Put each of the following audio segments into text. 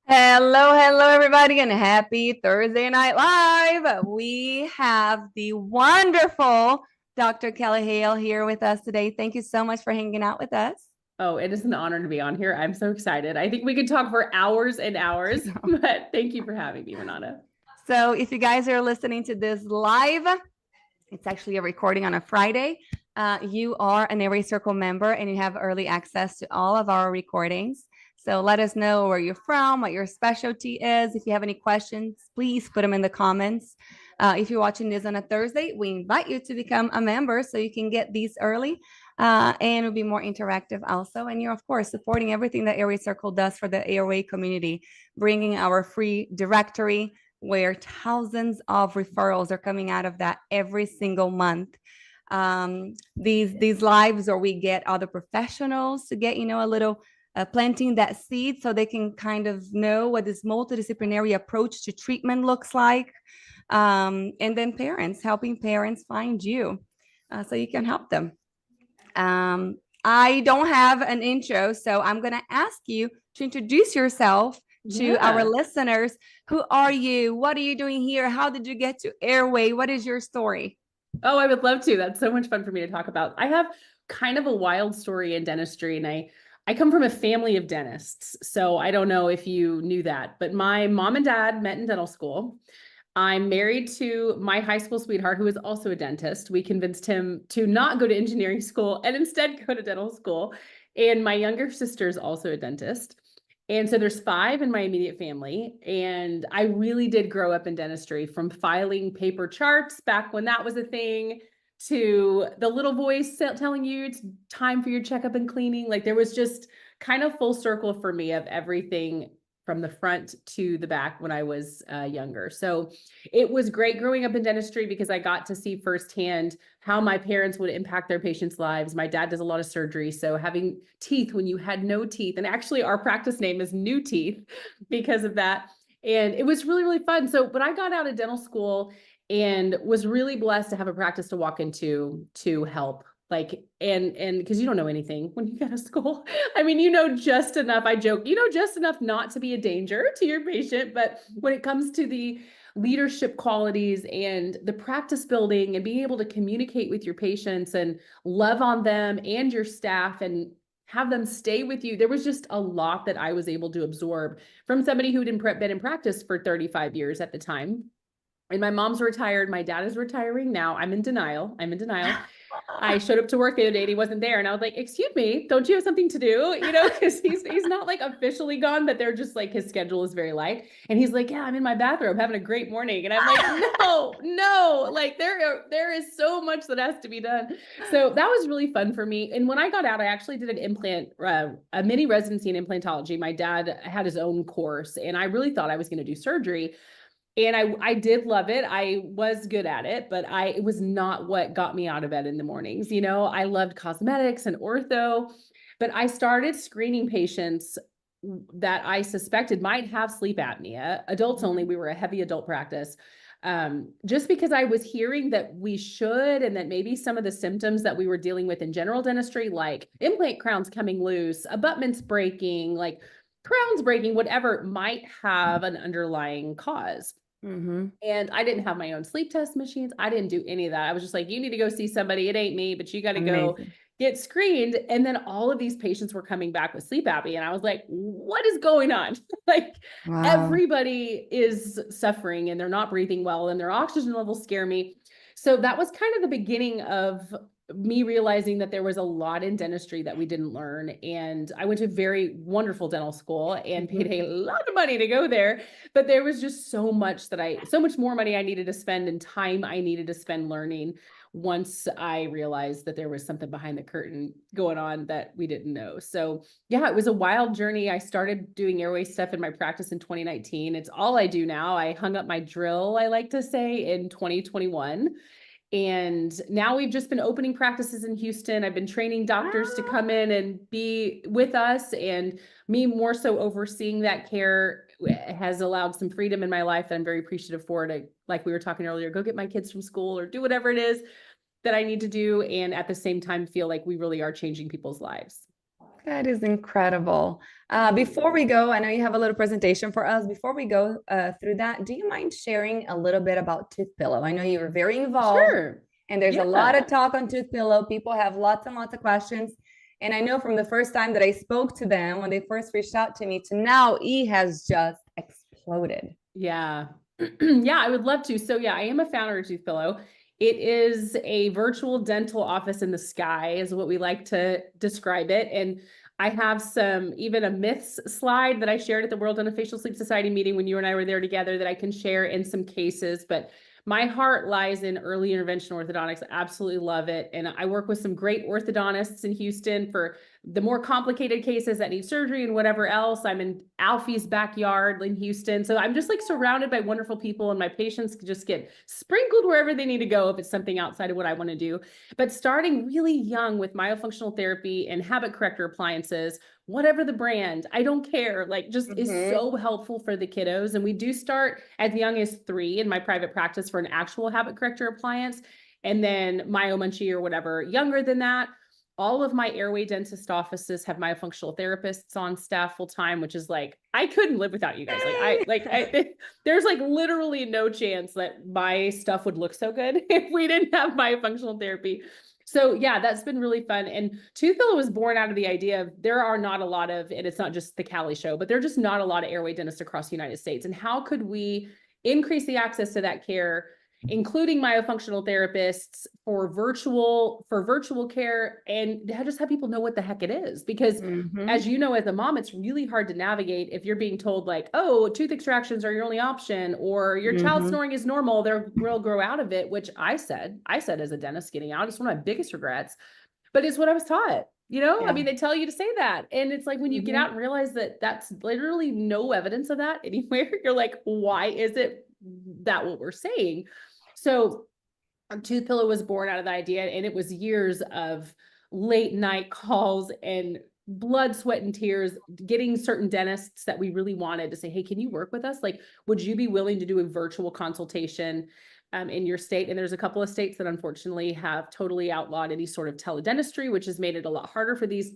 Hello, hello, everybody, and happy Thursday Night Live. We have the wonderful Dr. Kalli Hale here with us today. Thank you so much for hanging out with us. Oh, it is an honor to be on here. I'm so excited. I think we could talk for hours and hours, but thank you for having me, Renata. So, if you guys are listening to this live, it's actually a recording on a Friday. You are an Airway Circle member and you have early access to all of our recordings. So let us know where you're from, what your specialty is. If you have any questions, please put them in the comments. If you're watching this on a Thursday, we invite you to become a member so you can get these early and it'll be more interactive also. And you're, of course, supporting everything that Airway Circle does for the Airway community, bringing our free directory where thousands of referrals are coming out of that every single month. These lives where we get other professionals to get, a little planting that seed so they can kind of know what this multidisciplinary approach to treatment looks like. And then parents, helping parents find you so you can help them. I don't have an intro, so I'm going to ask you to introduce yourself to our listeners. Who are you? What are you doing here? How did you get to Airway? What is your story? Oh, I would love to. That's so much fun for me to talk about. I have kind of a wild story in dentistry, and I come from a family of dentists. So I don't know if you knew that, but my mom and dad met in dental school. I'm married to my high school sweetheart, who is also a dentist. We convinced him to not go to engineering school and instead go to dental school. And my younger sister is also a dentist. And so there's 5 in my immediate family. And I really did grow up in dentistry, from filing paper charts back when that was a thing, to the little voice telling you it's time for your checkup and cleaning. Like, there was just kind of full circle for me of everything from the front to the back when I was younger. So it was great growing up in dentistry because I got to see firsthand how my parents would impact their patients' lives. My dad does a lot of surgery. So having teeth when you had no teeth, and actually our practice name is New Teeth because of that. And it was really, really fun. So, but I got out of dental school and was really blessed to have a practice to walk into to help. Like, and because you don't know anything when you get to school. I mean, you know just enough. I joke, you know just enough not to be a danger to your patient. But when it comes to the leadership qualities and the practice building and being able to communicate with your patients and love on them and your staff and have them stay with you, there was just a lot that I was able to absorb from somebody who'd been in practice for 35 years at the time. And my mom's retired. My dad is retiring now. I'm in denial. I showed up to work the other day and he wasn't there. And I was like, excuse me, don't you have something to do? Because he's not like officially gone, but they're just like, his schedule is very light. And he's like, yeah, I'm in my bathroom having a great morning. And I'm like, no, like there is so much that has to be done. So that was really fun for me. And when I got out, I actually did a mini residency in implantology. My dad had his own course and I really thought I was going to do surgery. And I did love it. I was good at it, but it was not what got me out of bed in the mornings. I loved cosmetics and ortho, but I started screening patients that I suspected might have sleep apnea, adults only. We were a heavy adult practice. Just because I was hearing that we should, and that maybe some of the symptoms that we were dealing with in general dentistry, like implant crowns coming loose, abutments breaking, like crowns breaking, whatever, might have an underlying cause. Mm-hmm. And I didn't have my own sleep test machines. I didn't do any of that. I was just like, you need to go see somebody. It ain't me, but you got to go get screened. And then all of these patients were coming back with sleep apnea. And I was like, what is going on? Like, Wow. everybody is suffering and they're not breathing well and their oxygen levels scare me. So that was kind of the beginning of me realizing that there was a lot in dentistry that we didn't learn. And I went to a very wonderful dental school and paid a lot of money to go there. But there was just so much so much more money I needed to spend and time I needed to spend learning once I realized that there was something behind the curtain going on that we didn't know. So yeah, it was a wild journey. I started doing airway stuff in my practice in 2019. It's all I do now. I hung up my drill, I like to say, in 2021. And now we've just been opening practices in Houston. I've been training doctors to come in and be with us, and me more so overseeing that care has allowed some freedom in my life that I'm very appreciative for, to, like we were talking earlier, go get my kids from school or do whatever it is that I need to do. And at the same time, feel like we really are changing people's lives. That is incredible. Before we go, I know you have a little presentation for us. Before we go through that, do you mind sharing a little bit about Toothpillow? I know you were very involved Sure. and there's a lot Yeah. of talk on Toothpillow. People have lots and lots of questions. And I know from the first time that I spoke to them, when they first reached out to me, to now, E has just exploded. Yeah. Yeah, I would love to. So yeah, I am a founder of Toothpillow. It is a virtual dental office in the sky, is what we like to describe it. And I have even a myths slide that I shared at the World Orofacial Sleep Society meeting when you and I were there together that I can share in some cases. But my heart lies in early intervention orthodontics. I absolutely love it. And I work with some great orthodontists in Houston for the more complicated cases that need surgery and whatever else. I'm in Alfie's backyard in Houston. So I'm just like surrounded by wonderful people, and my patients just get sprinkled wherever they need to go if it's something outside of what I want to do. But starting really young with myofunctional therapy and habit corrector appliances, whatever the brand, I don't care, like just is so helpful for the kiddos. And we do start as young as 3 in my private practice for an actual habit corrector appliance. And then Munchie or whatever, younger than that. All of my Airway dentist offices have myofunctional therapists on staff full time, which is like, I couldn't live without you guys. There's like literally no chance that my stuff would look so good if we didn't have myofunctional therapy. So yeah, that's been really fun. And Toothpillow was born out of the idea of there are not a lot of, and it's not just the Kalli show, but there are just not a lot of airway dentists across the United States. And how could we increase the access to that care, including myofunctional therapists for virtual care, and just have people know what the heck it is? Because as you know, as a mom, it's really hard to navigate if you're being told like, oh, tooth extractions are your only option, or your child snoring is normal, they'll grow out of it, which I said as a dentist getting out, it's one of my biggest regrets, but it's what I was taught. I mean, they tell you to say that. And it's like when you get out and realize that that's literally no evidence of that anywhere, you're like, why is it that what we're saying? So Toothpillow was born out of the idea, and it was years of late night calls and blood, sweat, and tears, getting certain dentists that we really wanted to say, hey, can you work with us? Like, would you be willing to do a virtual consultation in your state? And there's a couple of states that unfortunately have totally outlawed any sort of teledentistry, which has made it a lot harder for these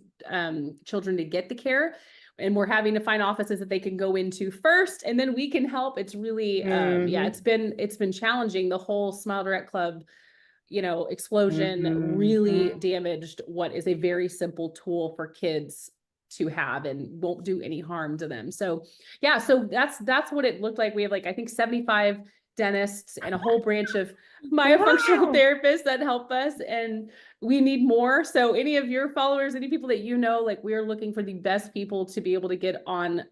children to get the care. And we're having to find offices that they can go into first, and then we can help. It's really, yeah, it's been challenging. The whole Smile Direct Club, explosion really damaged what is a very simple tool for kids to have and won't do any harm to them. So yeah, so that's what it looked like. We have like, I think 75 dentists and a whole branch of myofunctional therapists that help us, and we need more. So any of your followers, any people that like, we are looking for the best people to be able to get on,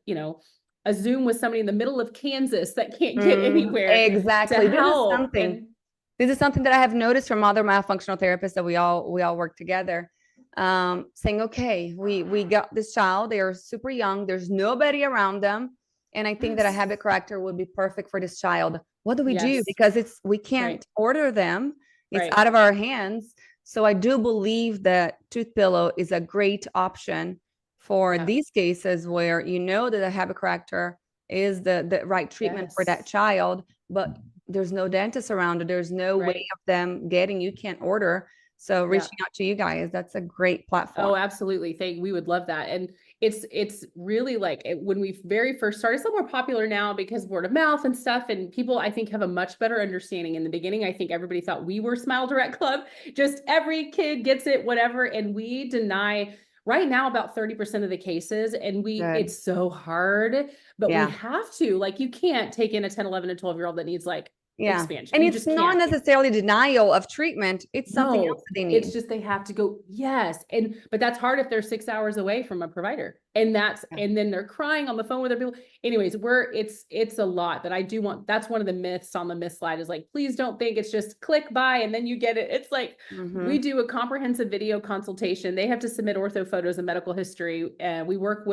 a Zoom with somebody in the middle of Kansas that can't get anywhere. Exactly. To help. This is something that I have noticed from other myofunctional therapists that we all work together, saying, okay, we got this child, they are super young, there's nobody around them, and I think that a habit corrector would be perfect for this child. What do we do? Because we can't order them. It's out of our hands. So I do believe that Toothpillow is a great option for these cases where that a habit corrector is the right treatment for that child, but there's no dentist around, there's no way of them you can't order. So reaching out to you guys, that's a great platform. Oh, absolutely. We would love that. And it's really like when we very first started, it's a little more popular now because word of mouth and stuff, and people, I think, have a much better understanding. In the beginning, I think everybody thought we were Smile Direct Club, just every kid gets it, whatever. And we deny right now about 30% of the cases, and it's so hard, but we have to, like, you can't take in a 10, 11, and 12-year-old that needs like expansion. And it's not necessarily denial of treatment. It's something else that they need. It's just they have to go. Yes. But that's hard if they're 6 hours away from a provider, and and then they're crying on the phone with their people. Anyways, it's a lot that I do want. That's one of the myths on the myth slide is like, please don't think it's just click buy and then you get it. It's like, we do a comprehensive video consultation. They have to submit ortho photos and medical history. We work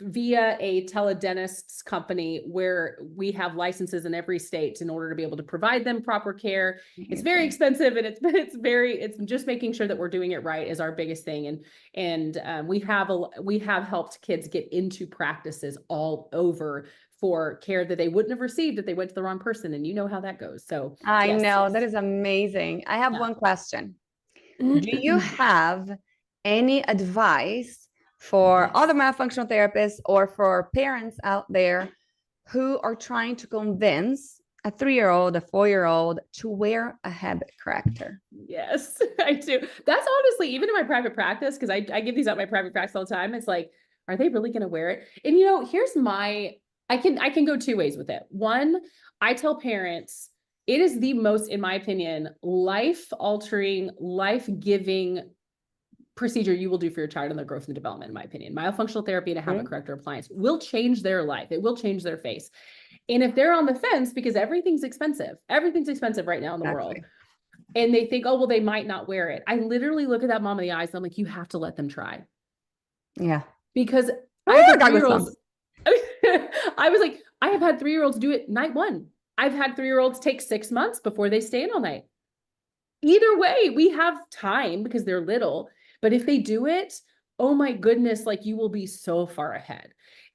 via a teledentist's company where we have licenses in every state in order to be able to provide them proper care. It's very expensive, and it's just making sure that we're doing it right is our biggest thing. And we have helped kids get into practices all over for care that they wouldn't have received if they went to the wrong person. And you know how that goes. So I know that is amazing. I have one question. Do you have any advice for Yes. other myofunctional therapists or for parents out there who are trying to convince a 3-year-old, a 4-year-old to wear a habit corrector? Yes, I do. That's honestly, even in my private practice, because I give these out in my private practice all the time. It's like, are they really going to wear it? And here's I can go two ways with it. One, I tell parents, it is the most, in my opinion, life-altering, life-giving procedure you will do for your child in their growth and development, in my opinion. Myofunctional therapy and a habit corrector appliance will change their life. It will change their face. And if they're on the fence, because everything's expensive right now in the world, and they think, oh, well, they might not wear it. I literally look at that mom in the eyes and I'm like, you have to let them try. Yeah. Because Oh, I have God, 3-year-olds. I was like, I have had 3-year-olds do it night one. I've had 3-year-olds take 6 months before they stay in all night. Either way, we have time because they're little, but if they do it, oh my goodness, like you will be so far ahead.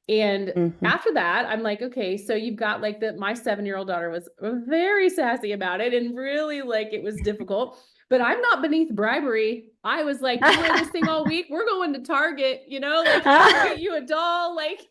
And after that, I'm like, okay, so you've got like my 7-year-old daughter was very sassy about it and really like it was difficult, but I'm not beneath bribery. I was like, you wear this thing all week, we're going to Target, like I'll get you a doll, like.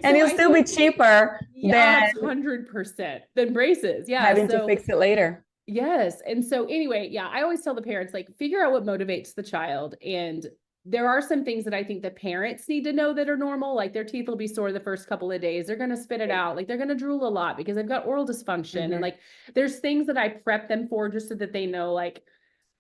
And it'll still be cheaper than 100% than braces. Yeah. having to fix it later. Yes. And so anyway, yeah, I always tell the parents, like, figure out what motivates the child. And there are some things that I think the parents need to know that are normal. Like their teeth will be sore the first couple of days. They're going to spit it out. Like they're going to drool a lot because they've got oral dysfunction. And like, there's things that I prep them for just so that they know, like,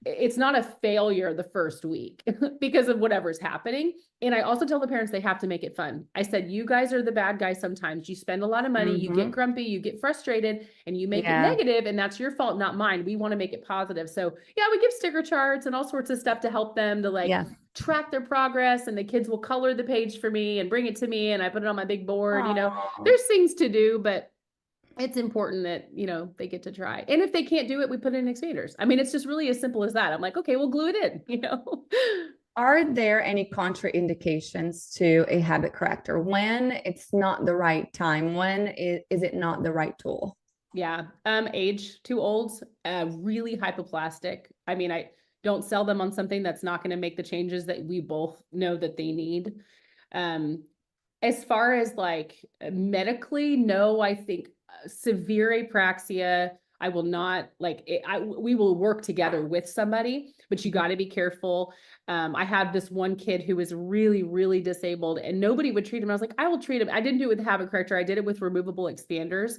it's not a failure the first week because of whatever's happening. And I also tell the parents they have to make it fun. I said, you guys are the bad guys sometimes. You spend a lot of money, you get grumpy, you get frustrated, and you make it negative, and that's your fault, not mine. We want to make it positive. So yeah, we give sticker charts and all sorts of stuff to help them to like track their progress, and the kids will color the page for me and bring it to me, and I put it on my big board. There's things to do, but it's important that, they get to try. And if they can't do it, we put in expanders. I mean, it's just really as simple as that. I'm like, okay, we'll glue it in, Are there any contraindications to a habit corrector when it's not the right time? When is it not the right tool? Yeah. Age, too old, really hypoplastic. I mean, I don't sell them on something that's not going to make the changes that we both know that they need. As far as like medically, no, I think severe apraxia, I will not like it, we will work together with somebody, but you got to be careful. I had this one kid who was really, really disabled and nobody would treat him. I was like, I will treat him. I didn't do it with habit corrector. I did it with removable expanders,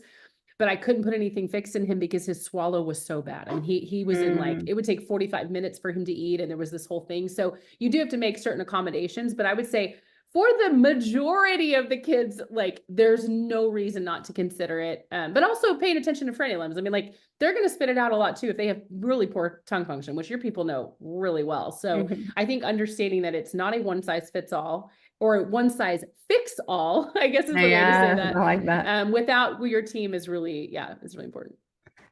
but I couldn't put anything fixed in him because his swallow was so bad. I mean, he was in like, it would take 45 minutes for him to eat. And there was this whole thing. So you do have to make certain accommodations, but I would say for the majority of the kids, like there's no reason not to consider it. But also paying attention to frenulums. I mean, like they're going to spit it out a lot too if they have really poor tongue function, which your people know really well. So I think understanding that it's not a one size fits all or one size fix all, I guess is the way to say that. I like that. Without your team is really, it's really important.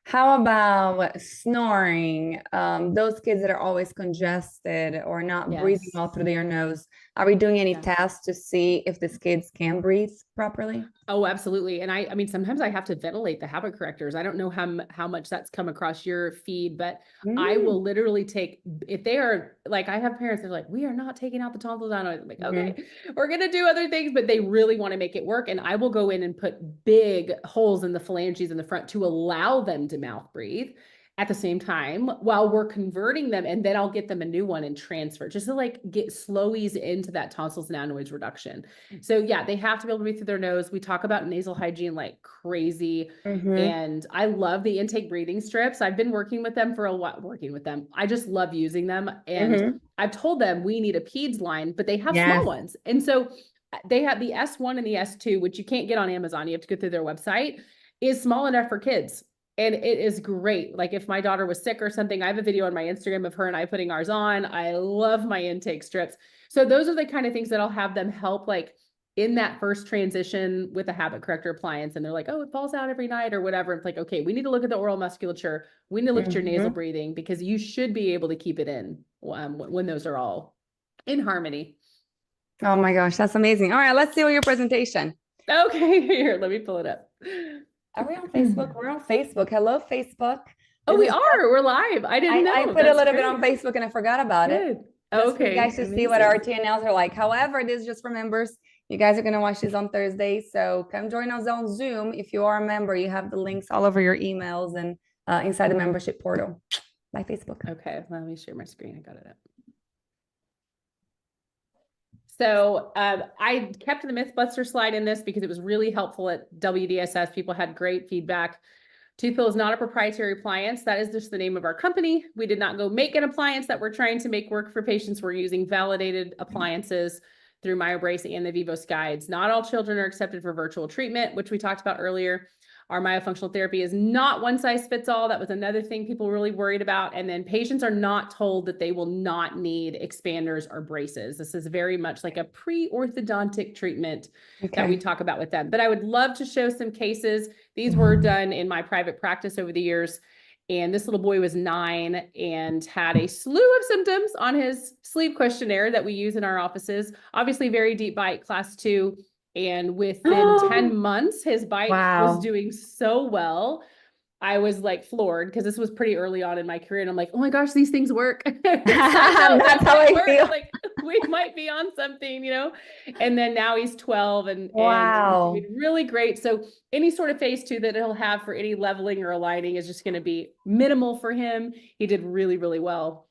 How about snoring? Those kids that are always congested or not breathing all through their nose. Are we doing any tests to see if these kids can breathe properly? Oh, absolutely. And I mean, sometimes I have to ventilate the habit correctors. I don't know how much that's come across your feed, but I will literally take, if they are like, I have parents that are like, we are not taking out the tonsils down. I'm like, okay, we're going to do other things, but they really want to make it work. And I will go in and put big holes in the phalanges in the front to allow them to mouth breathe at the same time while we're converting them. And then I'll get them a new one and transfer just to like get slow ease into that tonsils and adenoids reduction. So yeah, they have to be able to breathe through their nose. We talk about nasal hygiene like crazy. And I love the intake breathing strips. I've been working with them for a while, I just love using them. And I've told them we need a peds line, but they have small ones. And so they have the S1 and the S2, which you can't get on Amazon. You have to go through their website, is small enough for kids. And it is great. Like if my daughter was sick or something, I have a video on my Instagram of her and I putting ours on. I love my intake strips. So those are the kind of things that I'll have them help like in that first transition with a habit corrector appliance. And they're like, oh, it falls out every night or whatever. It's like, okay, we need to look at the oral musculature. We need to look at your nasal breathing because you should be able to keep it in when those are all in harmony. Oh my gosh, that's amazing. All right, let's see your presentation. Okay, here, let me pull it up. Are we on Facebook? We're on Facebook. Hello, Facebook. Oh, we are. We're live. I didn't know. I put a little bit on Facebook and I forgot about it. just for you Okay, guys to see what our amazing. TNLs are like. However, this is just for members. You guys are going to watch this on Thursday. So come join us on Zoom. If you are a member, you have the links all over your emails and inside the membership portal by Facebook. Okay, let me share my screen. I got it up. So I kept the Mythbuster slide in this because it was really helpful at WDSS. People had great feedback. Toothpillow is not a proprietary appliance. That is just the name of our company. We did not go make an appliance that we're trying to make work for patients. We're using validated appliances through MyoBrace and the VIVOS guides. Not all children are accepted for virtual treatment, which we talked about earlier. Our myofunctional therapy is not one size fits all. That was another thing people were really worried about. And then patients are not told that they will not need expanders or braces. This is very much like a pre-orthodontic treatment that we talk about with them. But I would love to show some cases. These were done in my private practice over the years. And this little boy was 9 and had a slew of symptoms on his sleeve questionnaire that we use in our offices. Obviously, very deep bite, class 2. And within 10 months, his bite was doing so well. I was like floored because this was pretty early on in my career. And I'm like, oh my gosh, these things work. That's how I feel. Like, we might be on something, you know? And then now he's 12 and he's doing really great. So any sort of phase 2 that he'll have for any leveling or aligning is just going to be minimal for him. He did really, really well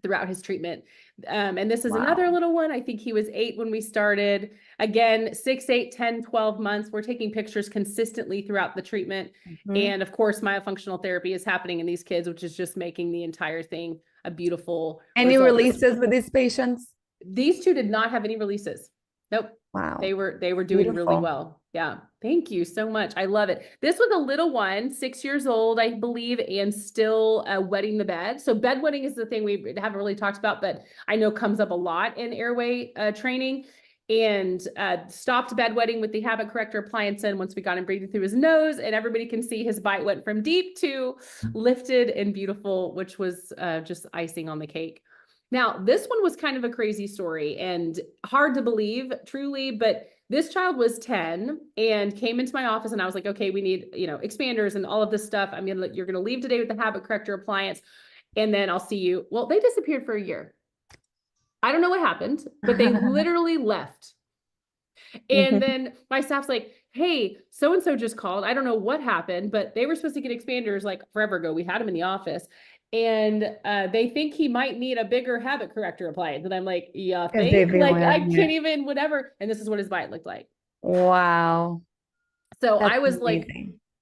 throughout his treatment. And this is another little one. I think he was 8 when we started. Again, 6, 8, 10, 12 months. We're taking pictures consistently throughout the treatment. And of course, myofunctional therapy is happening in these kids, which is just making the entire thing a beautiful Any result. releases with these patients? These 2 did not have any releases. Nope. Wow. They were doing really well. Yeah. Thank you so much. I love it. This was a little one, 6 years old, I believe, and still wetting the bed. So bedwetting is the thing we haven't really talked about, but I know comes up a lot in airway training. And stopped bedwetting with the habit corrector appliance in once we got him breathing through his nose, and everybody can see his bite went from deep to lifted and beautiful, which was just icing on the cake. Now, this one was kind of a crazy story and hard to believe, truly, but this child was 10 and came into my office and I was like, okay, we need, expanders and all of this stuff. I mean, you're going to leave today with the habit corrector appliance and then I'll see you. Well, they disappeared for a year. I don't know what happened, but they literally left. And then my staff's like, hey, so-and-so just called. I don't know what happened, but they were supposed to get expanders like forever ago. We had them in the office. And they think he might need a bigger habit corrector appliance. And I'm like, yeah, think? Like, I can't even, whatever. And this is what his bite looked like. Wow. So I was like,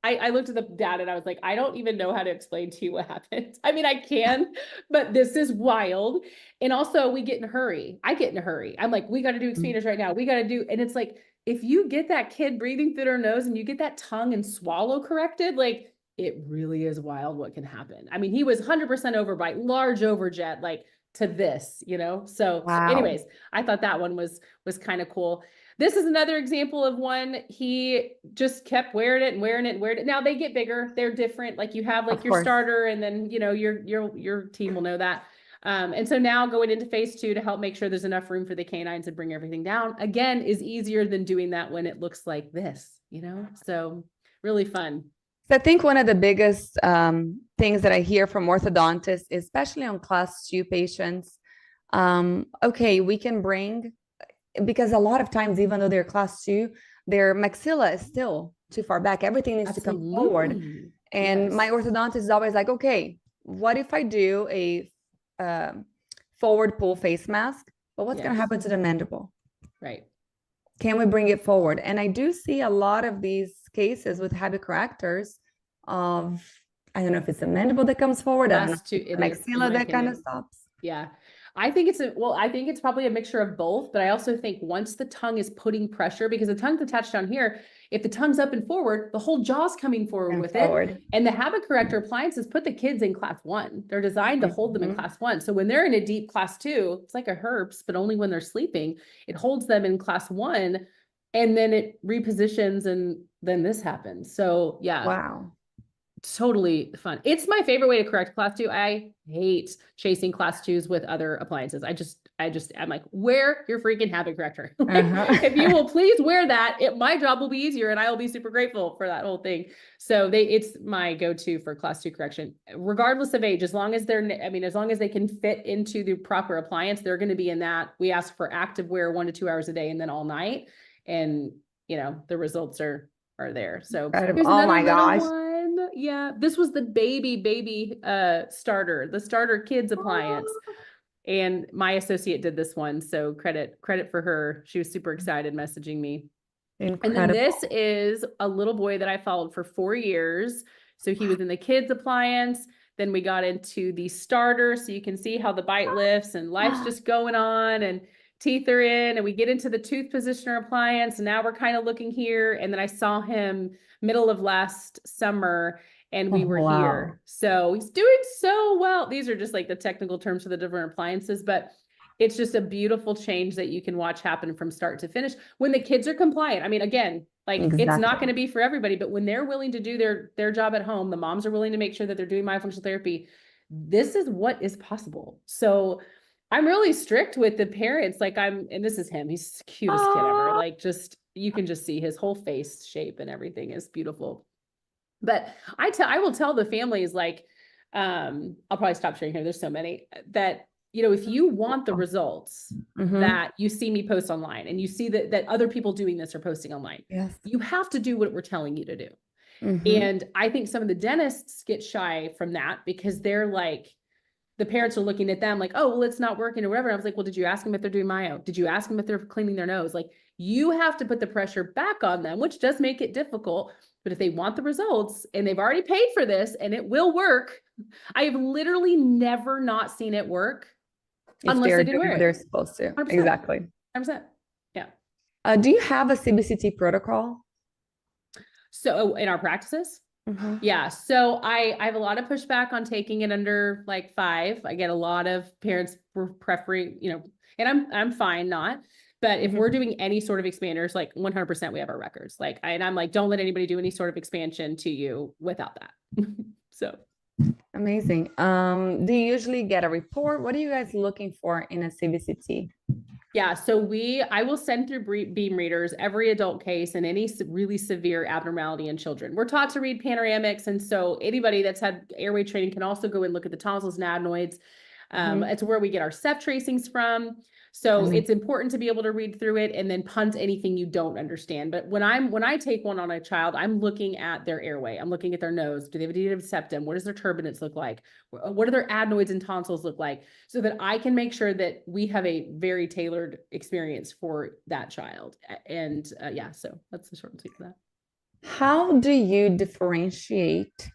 I looked at the data and I was like, I don't even know how to explain to you what happened. I mean, I can, but this is wild. And also we get in a hurry. I get in a hurry. I'm like, we got to do expanders right now. We got to do, and it's like, if you get that kid breathing through their nose and you get that tongue and swallow corrected, like it really is wild what can happen. I mean, he was 100% overbite, large overjet, like to this, So anyways, I thought that one was kind of cool. This is another example of one. He just kept wearing it. Now they get bigger. They're different. Like you have like your starter and then, your team will know that. And so now going into phase 2 to help make sure there's enough room for the canines and bring everything down again is easier than doing that when it looks like this, so really fun. So I think one of the biggest things that I hear from orthodontists, especially on class 2 patients, okay, we can bring, because a lot of times, even though they're class 2, their maxilla is still too far back. Everything needs to come forward. And my orthodontist is always like, okay, what if I do a forward pull face mask? But what's going to happen to the mandible? Right. Can we bring it forward? And I do see a lot of these cases with habit correctors of, I don't know if it's the mandible that comes forward, I don't know, the maxilla that kind of stops. Yeah. I think it's probably a mixture of both, but I also think once the tongue is putting pressure, because the tongue's attached down here, if the tongue's up and forward, the whole jaw's coming forward with it. And the habit corrector appliances put the kids in class 1. They're designed to hold them in class 1. So when they're in a deep class 2, it's like a herps, but only when they're sleeping, it holds them in class 1 and then it repositions and then this happens. So yeah. Wow. Totally fun. It's my favorite way to correct class 2. I hate chasing class 2s with other appliances. I'm like, wear your freaking habit corrector. Uh-huh. If you will please wear that, my job will be easier and I will be super grateful for that whole thing. So it's my go-to for class 2 correction, regardless of age, as long as as long as they can fit into the proper appliance, they're going to be in that. We ask for active wear 1 to 2 hours a day and then all night. And the results are there. So here's Oh another my little gosh. one. Yeah. This was the baby starter, the starter kids appliance. And my associate did this one. So credit for her. She was super excited messaging me. Incredible. And then this is a little boy that I followed for 4 years. So he was in the kids appliance. Then we got into the starter. So you can see how the bite lifts and life's just going on and teeth are in, and we get into the tooth positioner appliance. And now we're kind of looking here. And then I saw him middle of last summer and we were here. So he's doing so well. These are just like the technical terms for the different appliances, but it's just a beautiful change that you can watch happen from start to finish when the kids are compliant. I mean, again, like it's not going to be for everybody, but when they're willing to do their job at home, the moms are willing to make sure that they're doing myofunctional therapy. This is what is possible. So I'm really strict with the parents. Like and this is him. He's the cutest kid ever. Like you can just see his whole face shape and everything is beautiful. But I will tell the families, like, I'll probably stop sharing here. There's so many that, if you want the results that you see me post online and you see that other people doing this are posting online, you have to do what we're telling you to do. And I think some of the dentists get shy from that because they're like, the parents are looking at them like, oh, well, it's not working or whatever. And I was like, well, did you ask them if they're doing myo? Did you ask them if they're cleaning their nose? Like, you have to put the pressure back on them, which does make it difficult. But if they want the results and they've already paid for this and it will work, I have literally never not seen it work unless they didn't wear it. They're supposed to. 100%. Exactly. 100%. Yeah. Do you have a CBCT protocol? So in our practices? Yeah. So I have a lot of pushback on taking it under like 5. I get a lot of parents preferring, and I'm fine not, but if we're doing any sort of expanders, like 100% we have our records. Like, and I'm like, don't let anybody do any sort of expansion to you without that. So. Amazing. Do you usually get a report? What are you guys looking for in a CBCT? Yeah, so I will send through beam readers every adult case and any really severe abnormality in children. We're taught to read panoramics, and so anybody that's had airway training can also go and look at the tonsils and adenoids. It's where we get our Ceph tracings from. So it's important to be able to read through it and then punt anything you don't understand. But when I take one on a child, I'm looking at their airway. I'm looking at their nose. Do they have a deviated septum? What does their turbinates look like? What do their adenoids and tonsils look like? So that I can make sure that we have a very tailored experience for that child. And so that's the short and sweet of that. How do you differentiate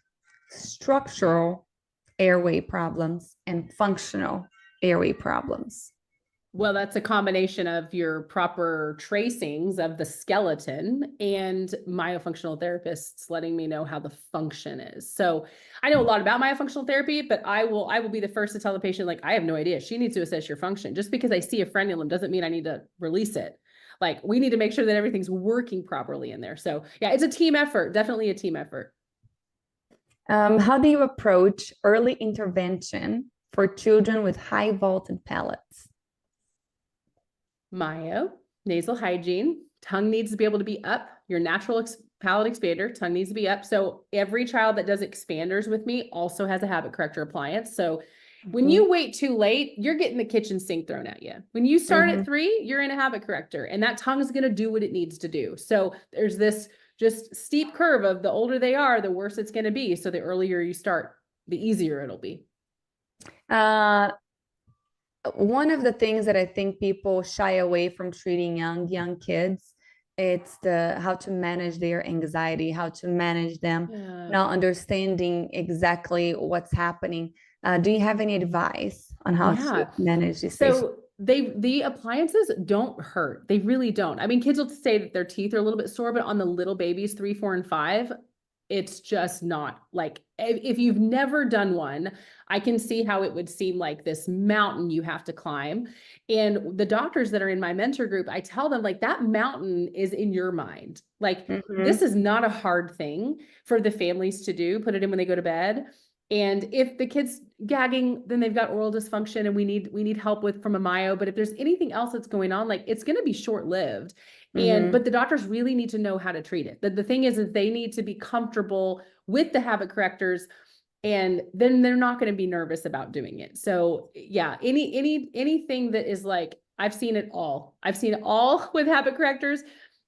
structural airway problems and functional airway problems? Well, that's a combination of your proper tracings of the skeleton and myofunctional therapists letting me know how the function is. So I know a lot about myofunctional therapy, but I will be the first to tell the patient, like, I have no idea. She needs to assess your function. Just because I see a frenulum doesn't mean I need to release it. Like, we need to make sure that everything's working properly in there. So yeah, it's a team effort, definitely a team effort. How do you approach early intervention for children with high vaulted palates? Myo, nasal hygiene, tongue needs to be able to be up. Your natural palate expander, tongue needs to be up. So every child that does expanders with me also has a habit corrector appliance. So when you wait too late, you're getting the kitchen sink thrown at you. When you start at 3, you're in a habit corrector and that tongue is going to do what it needs to do. So there's this just steep curve of the older they are, the worse it's going to be. So the earlier you start, the easier it'll be. One of the things that I think people shy away from treating young kids, it's how to manage their anxiety, how to manage them, not understanding exactly what's happening. Do you have any advice on how to manage these things? So the appliances don't hurt. They really don't. I mean, kids will say that their teeth are a little bit sore, but on the little babies, 3, 4, and 5, it's just not. Like, if you've never done one, I can see how it would seem like this mountain you have to climb. And the doctors that are in my mentor group, I tell them, like, that mountain is in your mind. Like, this is not a hard thing for the families to do. Put it in when they go to bed. And if the kid's gagging, then they've got oral dysfunction and we need help with from a myo. But if there's anything else that's going on, like it's going to be short-lived. But the doctors really need to know how to treat it. The thing is they need to be comfortable with the habit correctors, and then they're not going to be nervous about doing it. So yeah, anything that is like, I've seen it all. I've seen it all with habit correctors.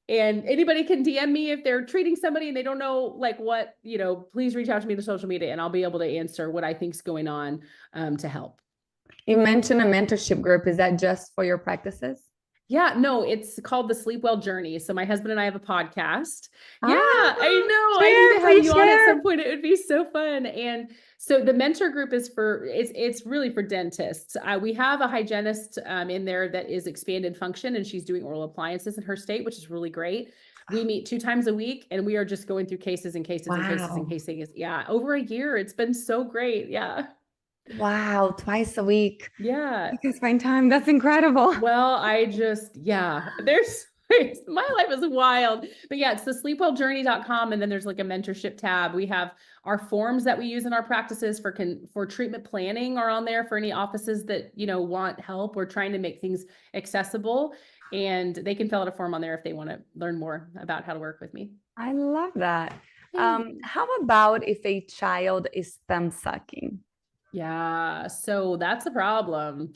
And anybody can DM me if they're treating somebody and they don't know like what, please reach out to me to social media and I'll be able to answer what I think is going on to help. You mentioned a mentorship group. Is that just for your practices? Yeah, no, it's called the Sleep Well Journey. So my husband and I have a podcast. Yeah, I know. I need to have you on at some point. It would be so fun. And so the mentor group is it's really for dentists. We have a hygienist in there that is expanded function, and she's doing oral appliances in her state, which is really great. We meet 2 times a week and we are just going through cases and cases and cases and cases. Yeah, over a year. It's been so great. Yeah. Wow, twice a week. Yeah. You can find time. That's incredible. Well, there's my life is wild. But yeah, it's the sleepwelljourney.com. And then there's like a mentorship tab. We have our forms that we use in our practices for treatment planning are on there for any offices that, want help or trying to make things accessible. And they can fill out a form on there if they want to learn more about how to work with me. I love that. How about if a child is thumb sucking? Yeah, so that's a problem.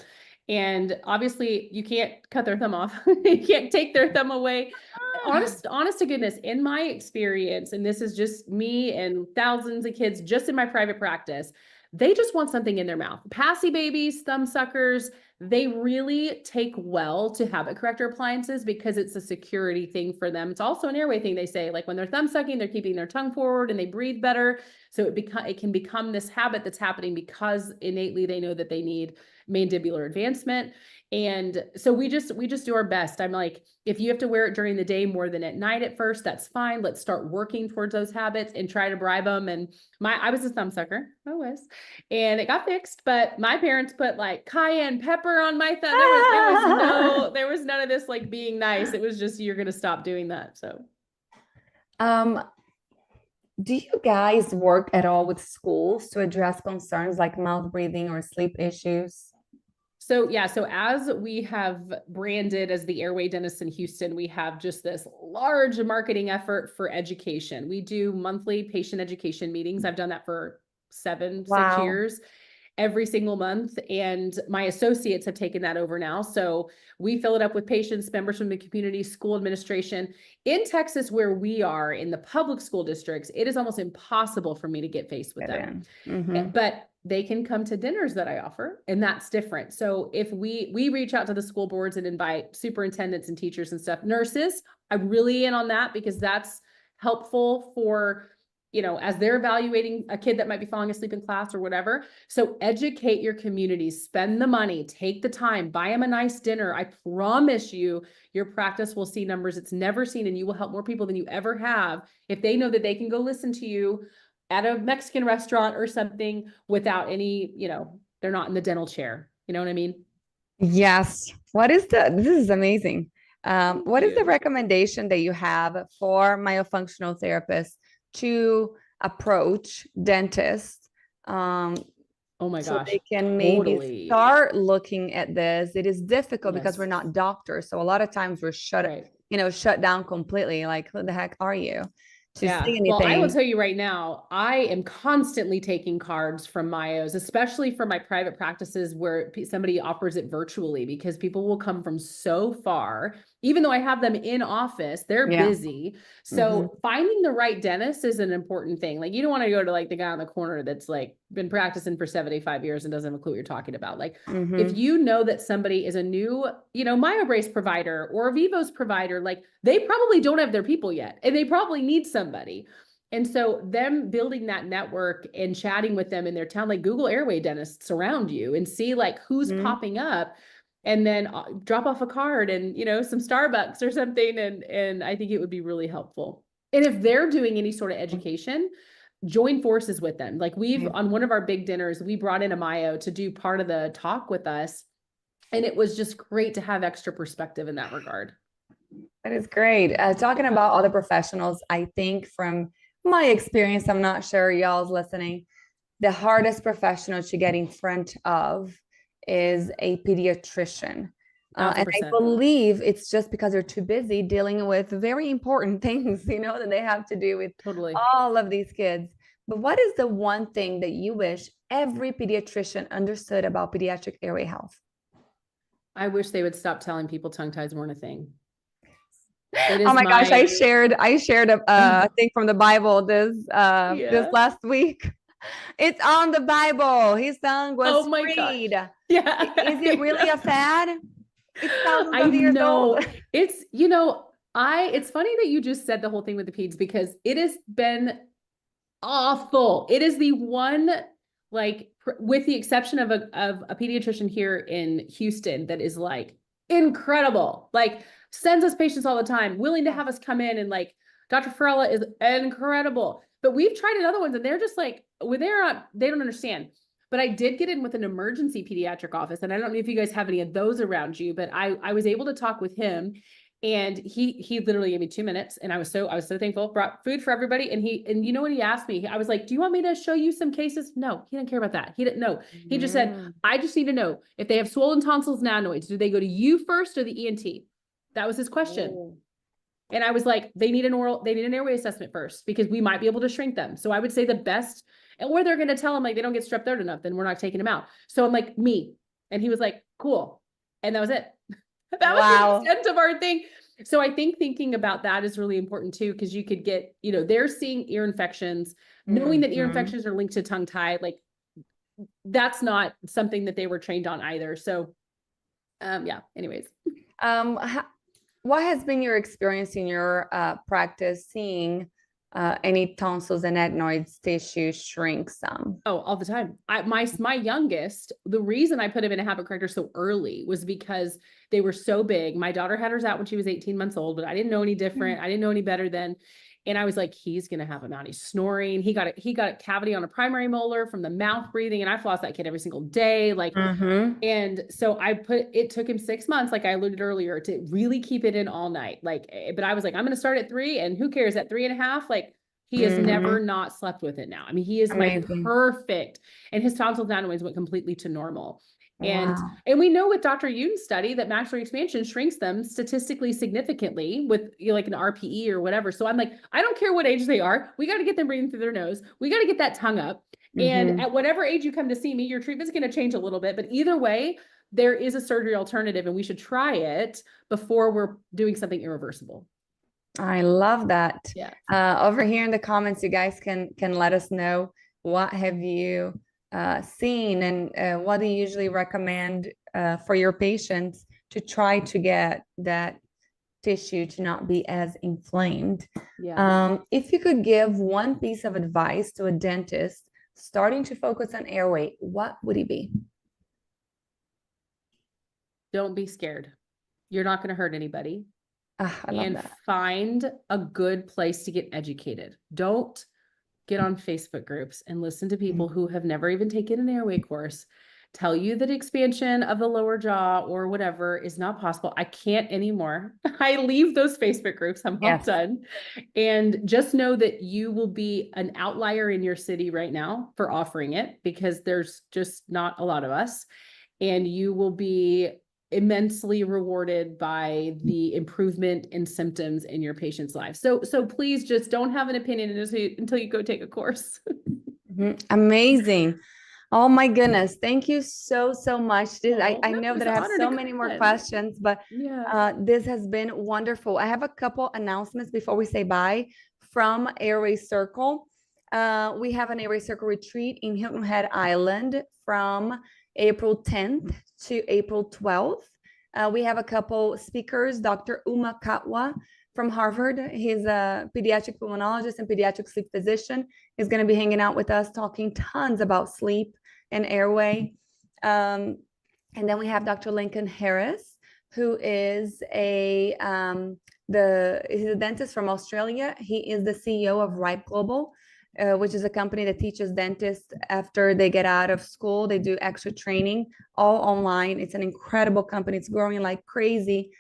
And obviously you can't cut their thumb off. You can't take their thumb away. Honest to goodness, in my experience, and this is just me and thousands of kids just in my private practice, they just want something in their mouth. Passy babies, thumb suckers, they really take well to habit corrector appliances because it's a security thing for them. It's also an airway thing. They say, like when they're thumb sucking, they're keeping their tongue forward and they breathe better. So it can become this habit that's happening because innately they know that they need mandibular advancement. And so we just do our best. I'm like, if you have to wear it during the day more than at night at first, that's fine. Let's start working towards those habits and try to bribe them. And I was a thumb sucker. And it got fixed, but my parents put like cayenne pepper on my thumb. There was none of this like being nice. It was just, you're going to stop doing that. So, do you guys work at all with schools to address concerns like mouth breathing or sleep issues? So yeah, so as we have branded as the Airway Dentist in Houston, we have just this large marketing effort for education. We do monthly patient education meetings. I've done that for 6 years, every single month. And my associates have taken that over now. So we fill it up with patients, members from the community, school administration. In Texas, where we are in the public school districts, it is almost impossible for me to get face with them. But they can come to dinners that I offer, and that's different. So if we reach out to the school boards and invite superintendents and teachers and stuff, nurses, I'm really in on that because that's helpful for, as they're evaluating a kid that might be falling asleep in class or whatever. So educate your community, spend the money, take the time, buy them a nice dinner. I promise you, your practice will see numbers it's never seen, and you will help more people than you ever have if they know that they can go listen to you at a Mexican restaurant or something without any, they're not in the dental chair. You know what I mean? Yes. This is amazing. What is the recommendation that you have for myofunctional therapists to approach dentists? Oh my so gosh. they can maybe start looking at this. It is difficult because we're not doctors. So a lot of times we're shut down completely. Like, who the heck are you? Well, I will tell you right now, I am constantly taking cards from myos, especially for my private practices where somebody offers it virtually, because people will come from so far. Even though I have them in office, they're busy. So finding the right dentist is an important thing. Like, you don't want to go to like the guy on the corner that's like been practicing for 75 years and doesn't have a clue what you're talking about. Like, if you know that somebody is a new, MyoBrace provider or a VIVOS provider, like they probably don't have their people yet and they probably need somebody. And so them building that network and chatting with them in their town, like Google Airway dentists around you and see like who's popping up, and then drop off a card and, some Starbucks or something. And I think it would be really helpful. And if they're doing any sort of education, join forces with them. Like on one of our big dinners, we brought in a myo to do part of the talk with us. And it was just great to have extra perspective in that regard. That is great. Talking about other professionals, I think from my experience, I'm not sure y'all's listening, the hardest professional to get in front of is a pediatrician. Thousand And I percent. believe it's just because they're too busy dealing with very important things, that they have to do with Totally. all of these kids. But what is the one thing that you wish every pediatrician understood about pediatric airway health? I wish they would stop telling people tongue ties weren't a thing. It Oh is my gosh, my I shared a thing from the Bible this yeah. last week. It's on the Bible. His tongue was Oh my gosh. freed. Yeah. Is it really a fad? It's thousands I of years old. know. It's, it's funny that you just said the whole thing with the peds because it has been awful. It is the one, like, with the exception of a pediatrician here in Houston that is like incredible, like sends us patients all the time, willing to have us come in, and like Dr. Farella is incredible. But we've tried another ones and they're just like, when they don't understand. But I did get in with an emergency pediatric office, and I don't know if you guys have any of those around you, but I was able to talk with him. And he literally gave me 2 minutes, and I was so thankful. Brought food for everybody, and you know what he asked me? I was like, "Do you want me to show you some cases?" No, he didn't care about that. He didn't know. He just said, "I just need to know if they have swollen tonsils and adenoids. Do they go to you first or the ENT?" That was his question. Oh. And I was like, they need an airway assessment first because we might be able to shrink them. So I would say the best, or they're going to tell them like they don't get strep throat enough, then we're not taking them out. So I'm like, me. And he was like, cool. And that was it. That was Wow. the extent of our thing. So I think thinking about that is really important too, because you could get, they're seeing ear infections, knowing that ear infections are linked to tongue tie, like that's not something that they were trained on either. So yeah, anyways. What has been your experience in your practice seeing any tonsils and adenoids tissue shrink some? Oh, all the time. My youngest, the reason I put him in a habit corrector so early was because they were so big. My daughter had hers out when she was 18 months old, but I didn't know any different. I didn't know any better then. And I was like, he's going to have him out. He's snoring. He got a cavity on a primary molar from the mouth breathing. And I floss that kid every single day. Like, and so it took him 6 months, like I alluded earlier, to really keep it in all night. Like, but I was like, I'm going to start at 3, and who cares at 3.5? Like, he has never not slept with it now. I mean, he is my perfect, and his tonsil adenoids went completely to normal. And we know with Dr. Yoon's study that maxillary expansion shrinks them statistically significantly with like an RPE or whatever. So I'm like, I don't care what age they are. We got to get them breathing through their nose. We got to get that tongue up. And at whatever age you come to see me, your treatment's going to change a little bit, but either way, there is a surgery alternative, and we should try it before we're doing something irreversible. I love that. Yeah. Over here in the comments, you guys can let us know what have you seen, and what do you usually recommend for your patients to try to get that tissue to not be as inflamed. Yeah. If you could give one piece of advice to a dentist starting to focus on airway, what would it be? Don't be scared. You're not going to hurt anybody. I love that. Find a good place to get educated. Don't get on Facebook groups and listen to people who have never even taken an airway course tell you that expansion of the lower jaw or whatever is not possible. I can't anymore. I leave those Facebook groups. I'm all done. And just know that you will be an outlier in your city right now for offering it, because there's just not a lot of us, and you will be immensely rewarded by the improvement in symptoms in your patient's life. So please just don't have an opinion until you go take a course. Amazing. Oh my goodness. Thank you so much. I know that I have so many more questions, but this has been wonderful. I have a couple announcements before we say bye from Airway Circle. We have an Airway Circle retreat in Hilton Head Island from April 10th to April 12th. We have a couple speakers, Dr. Uma Katwa from Harvard. He's a pediatric pulmonologist and pediatric sleep physician. He's going to be hanging out with us, talking tons about sleep and airway. And then we have Dr. Lincoln Harris, who is he's a dentist from Australia. He is the CEO of Ripe Global, which is a company that teaches dentists after they get out of school. They do extra training all online. It's an incredible company. It's growing like crazy.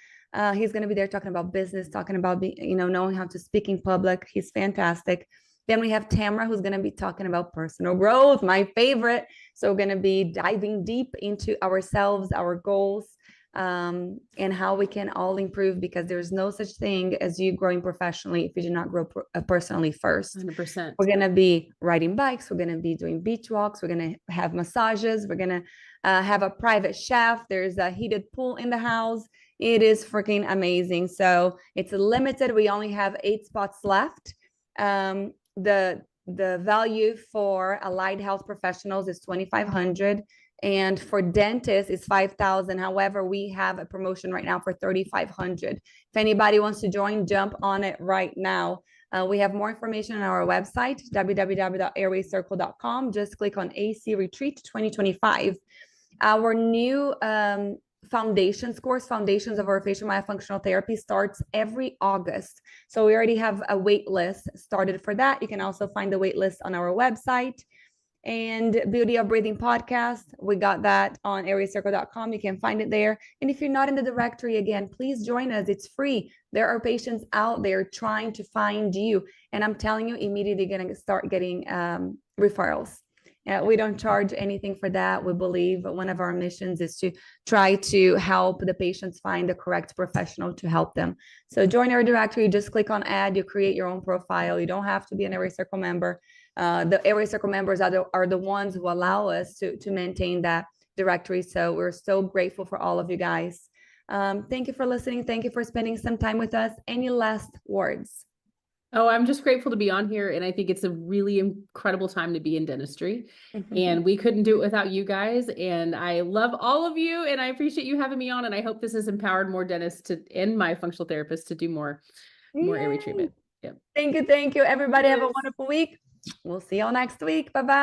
He's going to be there talking about business, talking about knowing how to speak in public. He's fantastic. Then we have Tamara, who's going to be talking about personal growth, my favorite. So we're going to be diving deep into ourselves, our goals, and how we can all improve, because there's no such thing as you growing professionally if you do not grow personally first. 100%. We're going to be riding bikes. We're going to be doing beach walks. We're going to have massages. We're going to have a private chef. There's a heated pool in the house. It is freaking amazing. So it's limited. We only have 8 spots left. The value for allied health professionals is $2,500. And for dentists, it's $5,000. However, we have a promotion right now for $3,500. If anybody wants to join, jump on it right now. We have more information on our website, www.airwaycircle.com. Just click on AC Retreat 2025. Our new foundations course, Foundations of Orofacial Myofunctional Therapy, starts every August. So we already have a wait list started for that. You can also find the wait list on our website. And Beauty of Breathing podcast, we got that on airwaycircle.com. You can find it there. And if you're not in the directory, again, please join us. It's free. There are patients out there trying to find you. And I'm telling you, immediately going to start getting referrals. We don't charge anything for that. We believe one of our missions is to try to help the patients find the correct professional to help them. So join our directory. Just click on add. You create your own profile. You don't have to be an Airway Circle member. The Airway Circle members are the ones who allow us to maintain that directory. So we're so grateful for all of you guys. Thank you for listening. Thank you for spending some time with us. Any last words? Oh, I'm just grateful to be on here. And I think it's a really incredible time to be in dentistry. And we couldn't do it without you guys. And I love all of you. And I appreciate you having me on. And I hope this has empowered more dentists and my functional therapists to do more airway treatment. Thank you. Everybody have a wonderful week. We'll see y'all next week. Bye-bye.